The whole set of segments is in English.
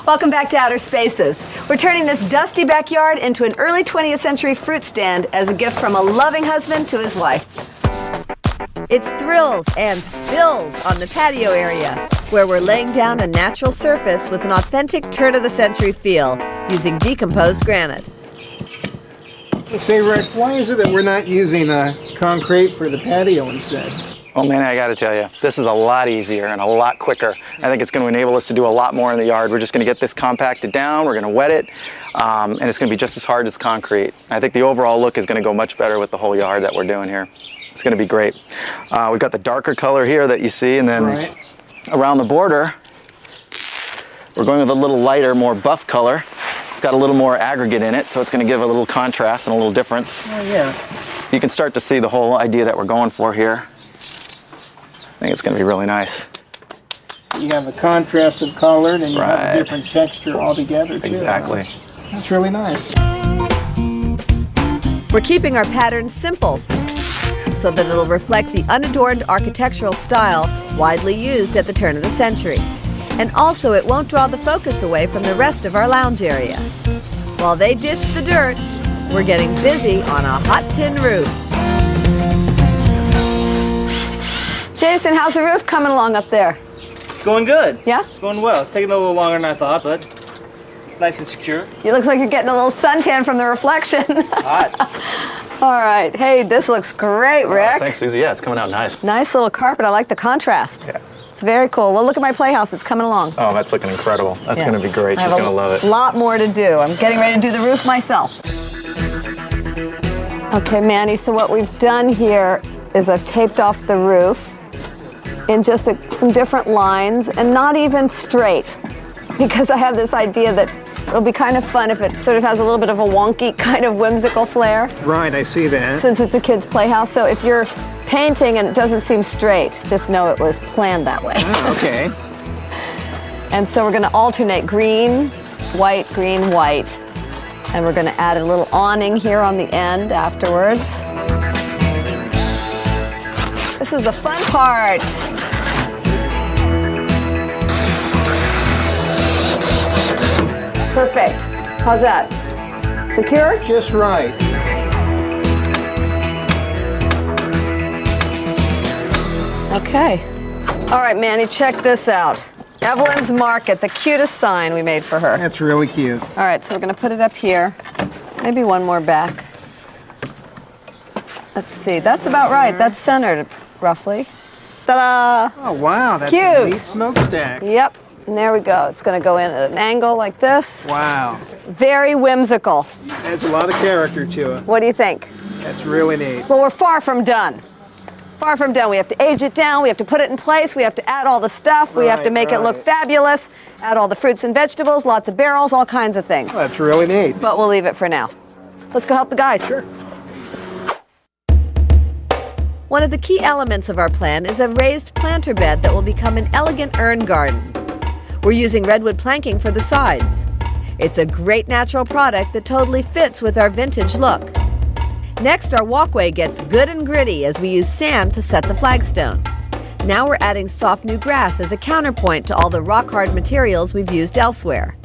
Welcome back to Outer Spaces. We're turning this dusty backyard into an early 20th century fruit stand as a gift from a loving husband to his wife. It's thrills and spills on the patio area, where we're laying down a natural surface with an authentic turn-of-the-century feel using decomposed granite. Say, Rick, why is it that we're not using concrete for the patio instead? Well, man, I got to tell you, this is a lot easier and a lot quicker. I think it's going to enable us to do a lot more in the yard. We're just going to get this compacted down, we're going to wet it, and it's going to be just as hard as concrete. I think the overall look is going to go much better with the whole yard that we're doing here. It's going to be great. We've got the darker color here that you see, and then around the border, we're going with a little lighter, more buff color. It's got a little more aggregate in it, so it's going to give a little contrast and a little difference. Oh, yeah. You can start to see the whole idea that we're going for here. I think it's going to be really nice. You have a contrast of color, and you have a different texture altogether, too. Exactly. Huh? That's really nice. We're keeping our patterns simple so that it'll reflect the unadorned architectural style widely used at the turn of the century. And also, it won't draw the focus away from the rest of our lounge area. While they dish the dirt, we're getting busy on a hot tin roof. Jason, how's the roof coming along up there? It's going good. Yeah? It's going well. It's taking a little longer than I thought, but it's nice and secure. It looks like you're getting a little suntan from the reflection. Hot. All right. Hey, this looks great, Rick. Thanks, Susie. Yeah, it's coming out nice. Nice little carpet. I like the contrast. Yeah. It's very cool. Well, look at my playhouse. It's coming along. Oh, that's looking incredible. That's going to be great. She's going to love it. A lot more to do. I'm getting ready to do the roof myself. Okay, Manny, so what we've done here is I've taped off the roof in just some different lines, and not even straight, because I have this idea that it'll be kind of fun if it sort of has a little bit of a wonky kind of whimsical flair. Right, I see that. Since it's a kid's playhouse. So if you're painting and it doesn't seem straight, just know it was planned that way. Oh, okay. And so we're going to alternate green, white, and we're going to add a little awning here on the end afterwards. This is the fun part. Perfect. How's that? Secure? Just right. Okay. All right, Manny, check this out. Evelyn's Market, the cutest sign we made for her. That's really cute. All right, so we're going to put it up here. Maybe one more back. Let's see. That's about right. That's centered, roughly. Ta-da! Oh, wow. That's cute. a neat smokestack. Yep. And there we go. It's going to go in at an angle like this. Wow. Very whimsical. Adds a lot of character to it. What do you think? That's really neat. Well, we're far from done. Far from done. We have to age it down. We have to put it in place. We have to add all the stuff. We have to make it look fabulous. Add all the fruits and vegetables, lots of barrels, all kinds of things. Oh, that's really neat. But we'll leave it for now. Let's go help the guys. Sure. One of the key elements of our plan is a raised planter bed that will become an elegant urn garden. We're using redwood planking for the sides. It's a great natural product that totally fits with our vintage look. Next, our walkway gets good and gritty as we use sand to set the flagstone. Now we're adding soft new grass as a counterpoint to all the rock-hard materials we've used elsewhere.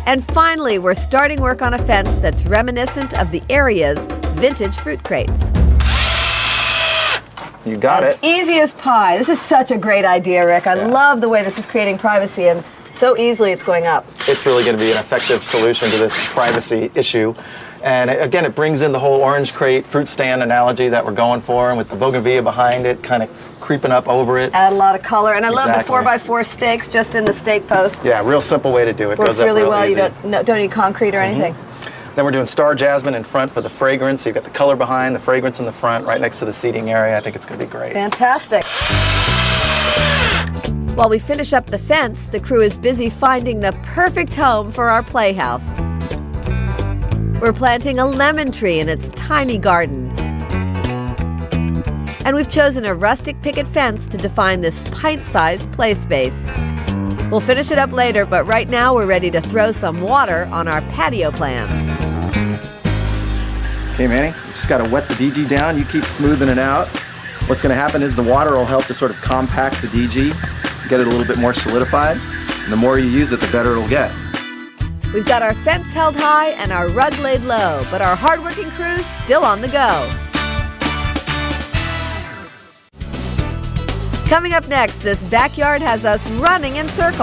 And finally, we're starting work on a fence that's reminiscent of the area's vintage fruit crates. You got it. Easy as pie. This is such a great idea, Rick. I love the way this is creating privacy, and so easily it's going up. It's really going to be an effective solution to this privacy issue. And again, it brings in the whole orange crate fruit stand analogy that we're going for, and with the bougainvillea behind it, kind of creeping up over it. Add a lot of color, and I love the 4x4 stakes just in the stake posts. Yeah, real simple way to do it. Works Goes up really real well. easy. You don't need concrete or anything. Then we're doing star jasmine in front for the fragrance. So you've got the color behind, the fragrance in the front, right next to the seating area. I think it's going to be great. Fantastic. While we finish up the fence, the crew is busy finding the perfect home for our playhouse. We're planting a lemon tree in its tiny garden. And we've chosen a rustic picket fence to define this pint-sized play space. We'll finish it up later, but right now we're ready to throw some water on our patio plans. Okay, Manny, you just got to wet the DG down. You keep smoothing it out. What's going to happen is the water will help to sort of compact the DG, get it a little bit more solidified. And the more you use it, the better it'll get. We've got our fence held high and our rug laid low, but our hardworking crew's still on the go. Coming up next, this backyard has us running in circles.